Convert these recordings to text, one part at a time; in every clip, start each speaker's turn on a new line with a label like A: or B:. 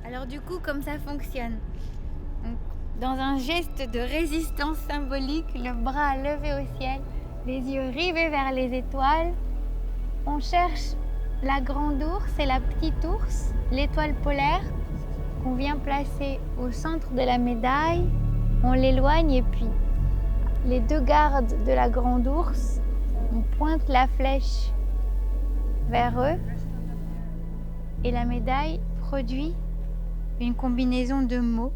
A: Alors du coup, comme ça fonctionne. Donc, dans un geste de résistance symbolique, le bras levé au ciel, les yeux rivés vers les étoiles, on cherche la grande ours et la petite ours, l'étoile polaire, qu'on vient placer au centre de la médaille. On l'éloigne et puis les deux gardes de la grande ours, on pointe la flèche vers eux et la médaille produit une combinaison de mots.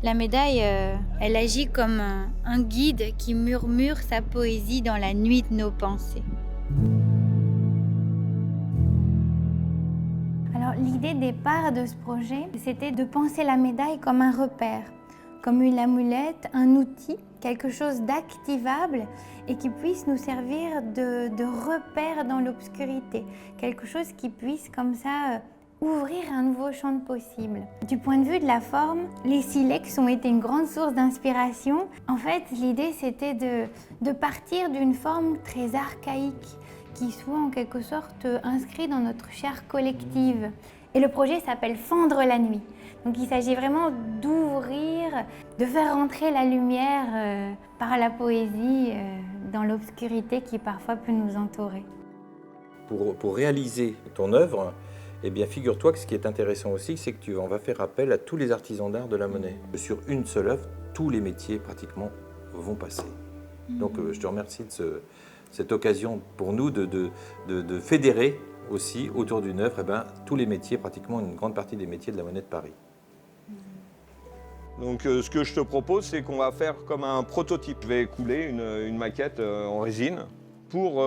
A: La médaille, elle agit comme un guide qui murmure sa poésie dans la nuit de nos pensées. Alors l'idée de départ de ce projet, c'était de penser la médaille comme un repère, comme une amulette, un outil, quelque chose d'activable et qui puisse nous servir de repère dans l'obscurité, quelque chose qui puisse comme ça ouvrir un nouveau champ de possibles. Du point de vue de la forme, les silex ont été une grande source d'inspiration. En fait, l'idée c'était de partir d'une forme très archaïque qui soit en quelque sorte inscrit dans notre chair collective. Et le projet s'appelle Fendre la nuit. Donc il s'agit vraiment d'ouvrir, de faire entrer la lumière par la poésie dans l'obscurité qui parfois peut nous entourer.
B: Pour réaliser ton œuvre, eh bien, figure-toi que ce qui est intéressant aussi, c'est que on va faire appel à tous les artisans d'art de la Monnaie. Sur une seule œuvre, tous les métiers pratiquement vont passer. Donc je te remercie de cette occasion pour nous de fédérer aussi autour d'une œuvre tous les métiers, pratiquement une grande partie des métiers de la Monnaie de Paris.
C: Donc ce que je te propose, c'est qu'on va faire comme un prototype. Je vais couler une maquette en résine pour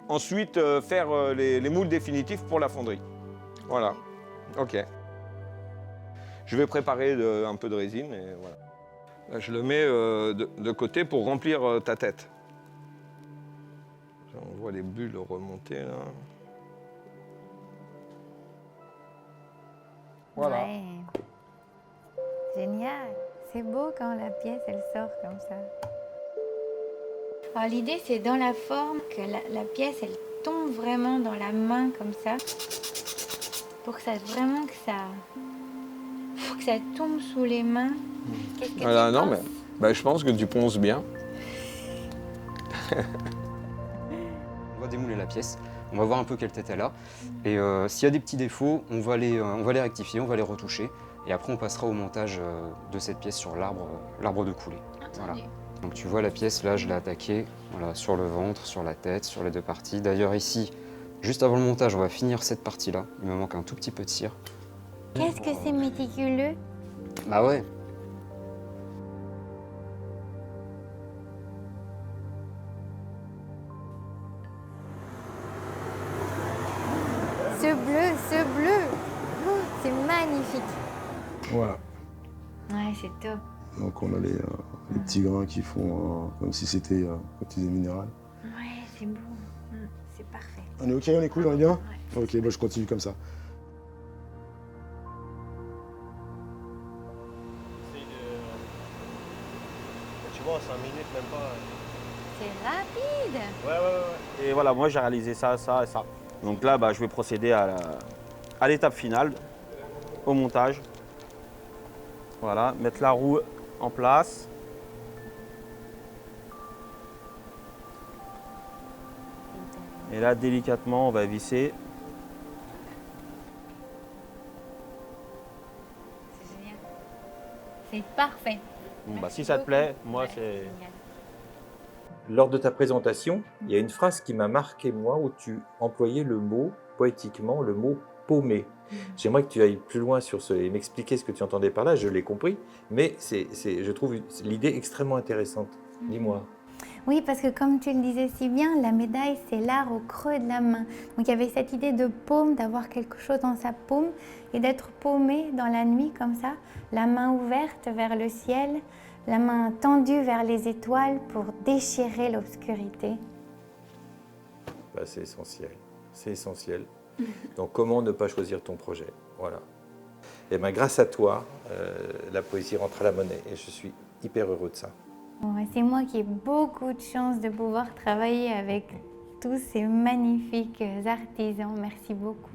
C: ensuite faire les moules définitifs pour la fonderie. Voilà, ok. Je vais préparer un peu de résine et voilà. Là, je le mets de côté pour remplir ta tête. On voit les bulles remonter là. Voilà.
A: Ouais. Génial. C'est beau quand la pièce elle sort comme ça. Alors l'idée c'est dans la forme que la pièce elle tombe vraiment dans la main comme ça. Pour que ça vraiment faut que ça tombe sous les mains. Qu'est-ce que
C: Voilà,
A: tu
C: non,
A: penses?
C: mais je pense que tu ponces bien.
D: On va démouler la pièce, on va voir un peu quelle tête elle a. Et s'il y a des petits défauts, on va les rectifier, on va les retoucher. Et après, on passera au montage de cette pièce sur l'arbre de coulée. Voilà. Donc tu vois la pièce, là, je l'ai attaquée voilà, sur le ventre, sur la tête, sur les deux parties. D'ailleurs, ici, juste avant le montage, on va finir cette partie-là. Il me manque un tout petit peu de cire.
A: Qu'est-ce que c'est méticuleux?
D: Bah ouais.
A: Ce bleu, oh, c'est magnifique.
E: Voilà.
A: Ouais, c'est top.
E: Donc on a les petits grains qui font comme si c'était cotisé minéral.
A: Ouais, c'est beau. C'est parfait.
E: On est ok, on est cool, on est bien? Ouais. Ok, bah je continue comme ça.
F: Tu vois, 5 minutes, même pas.
A: C'est rapide.
F: Ouais. Et voilà, moi j'ai réalisé ça, ça et ça. Donc là, je vais procéder à l'étape finale, au montage. Voilà, mettre la roue en place. Et là, délicatement, on va visser.
A: C'est génial. C'est parfait.
F: Bon,
A: Merci
F: si ça te
A: beaucoup.
F: plaît, moi
A: Ouais,
F: c'est...
A: génial.
B: Lors de ta présentation, il y a une phrase qui m'a marqué, moi, où tu employais le mot, poétiquement, le mot paumé. J'aimerais que tu ailles plus loin sur et m'expliquer ce que tu entendais par là, je l'ai compris, mais je trouve l'idée extrêmement intéressante. Dis-moi.
A: Oui, parce que comme tu le disais si bien, la médaille, c'est l'art au creux de la main. Donc il y avait cette idée de paume, d'avoir quelque chose dans sa paume et d'être paumé dans la nuit comme ça, la main ouverte vers le ciel, la main tendue vers les étoiles pour déchirer l'obscurité.
B: C'est essentiel, c'est essentiel. Donc comment ne pas choisir ton projet? Voilà. Et grâce à toi, la poésie rentre à la Monnaie et je suis hyper heureux de ça.
A: Bon, c'est moi qui ai beaucoup de chance de pouvoir travailler avec tous ces magnifiques artisans. Merci beaucoup.